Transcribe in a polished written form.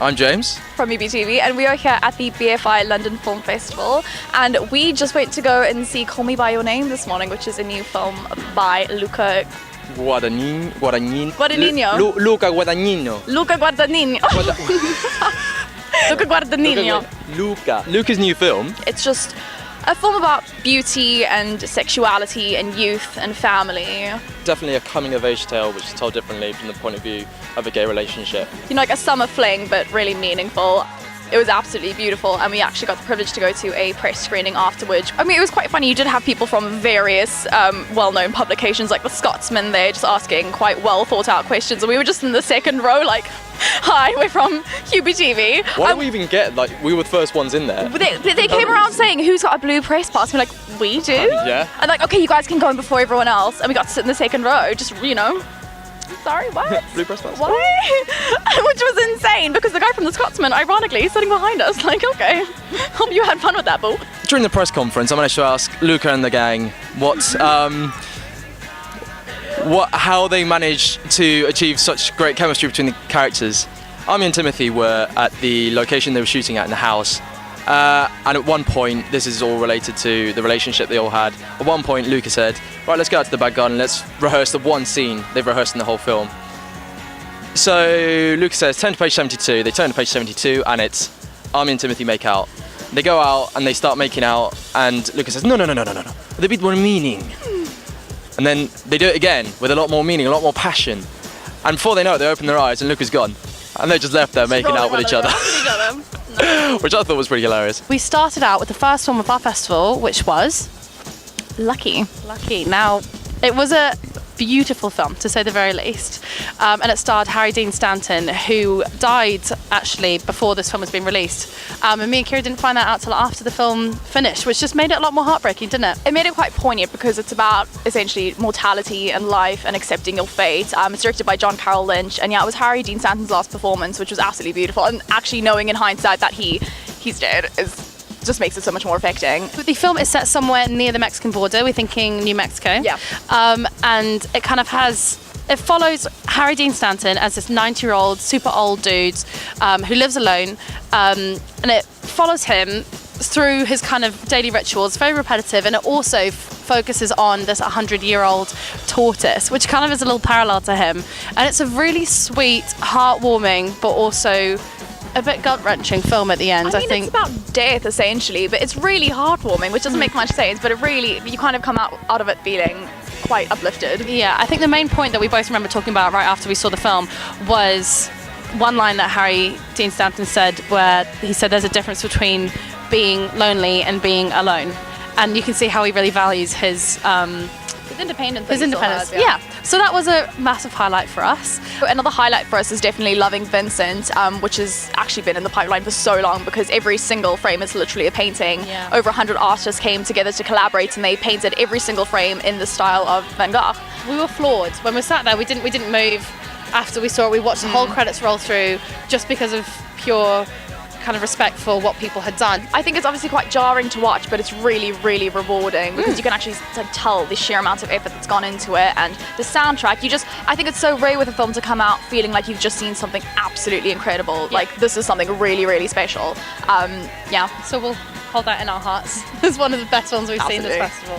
I'm James. From UBTV, and we are here at the BFI London Film Festival, and we just went to go and see Call Me By Your Name this morning, which is a new film by Luca Guadagnino. Luca Guadagnino. Luca's new film. It's just a film about beauty and sexuality and youth and family. Definitely a coming-of-age tale, which is told differently from the point of view of a gay relationship. You know, like a summer fling, but really meaningful. It was absolutely beautiful, and we actually got the privilege to go to a press screening afterwards. I mean, it was quite funny. You did have people from various well-known publications like The Scotsman there just asking quite well-thought-out questions, and we were just in the second row like, hi, we're from UBTV. Why did we even get, like, we were the first ones in there? They came around saying, who's got a blue press pass? We're like, we do? Yeah. And like, okay, you guys can go in before everyone else. And we got to sit in the second row, just, you know. Sorry, what? Blue press pass. Why? Which was insane, because the guy from The Scotsman, ironically, is sitting behind us. Like, okay, hope you had fun with that, boo. During the press conference, I managed to ask Luca and the gang how they managed to achieve such great chemistry between the characters. Army and Timothy were at the location they were shooting at in the house, and at one point, this is all related to the relationship they all had. At one point, Luca said, right, let's go out to the back garden, let's rehearse the one scene they've rehearsed in the whole film. So Luca says, turn to page 72, they turn to page 72, and it's Army and Timothy make out. They go out and they start making out, and Luca says, no, with a bit more meaning. And then they do it again with a lot more meaning, a lot more passion. And before they know it, they open their eyes and Luca's gone. And they're just left there making out with each other. No. Which I thought was pretty hilarious. We started out with the first film of our festival, which was Lucky. Now, it was a beautiful film, to say the very least. And it starred Harry Dean Stanton, who died actually before this film was being released. And me and Ciara didn't find that out till after the film finished, which just made it a lot more heartbreaking, didn't it? It made it quite poignant because it's about essentially mortality and life and accepting your fate. It's directed by John Carroll Lynch, and yeah, it was Harry Dean Stanton's last performance, which was absolutely beautiful. And actually knowing in hindsight that he's dead just makes it so much more affecting. The film is set somewhere near the Mexican border. We're thinking New Mexico. Yeah. And it kind of it follows Harry Dean Stanton as this 90-year-old, super old dude who lives alone. And it follows him through his kind of daily rituals, very repetitive, and it also focuses on this 100-year-old tortoise, which kind of is a little parallel to him. And it's a really sweet, heartwarming, but also a bit gut-wrenching film at the end. I think it's about death essentially, but it's really heartwarming, which doesn't make much sense, but you kind of come out of it feeling quite uplifted. Yeah, I think the main point that we both remember talking about right after we saw the film was one line that Harry Dean Stanton said, where he said there's a difference between being lonely and being alone. And you can see how he really values his independence. Yeah. So that was a massive highlight for us. Another highlight for us is definitely Loving Vincent, which has actually been in the pipeline for so long because every single frame is literally a painting. Yeah. Over 100 artists came together to collaborate, and they painted every single frame in the style of Van Gogh. We were floored when we sat there. We didn't move after we saw it. We watched the whole credits roll through just because of pure kind of respect for what people had done. I think it's obviously quite jarring to watch, but it's really, really rewarding because you can actually tell the sheer amount of effort that's gone into it, and the soundtrack. I think it's so rare with a film to come out feeling like you've just seen something absolutely incredible. Yeah. Like this is something really, really special. Yeah. So we'll hold that in our hearts. It's one of the best ones we've seen this festival.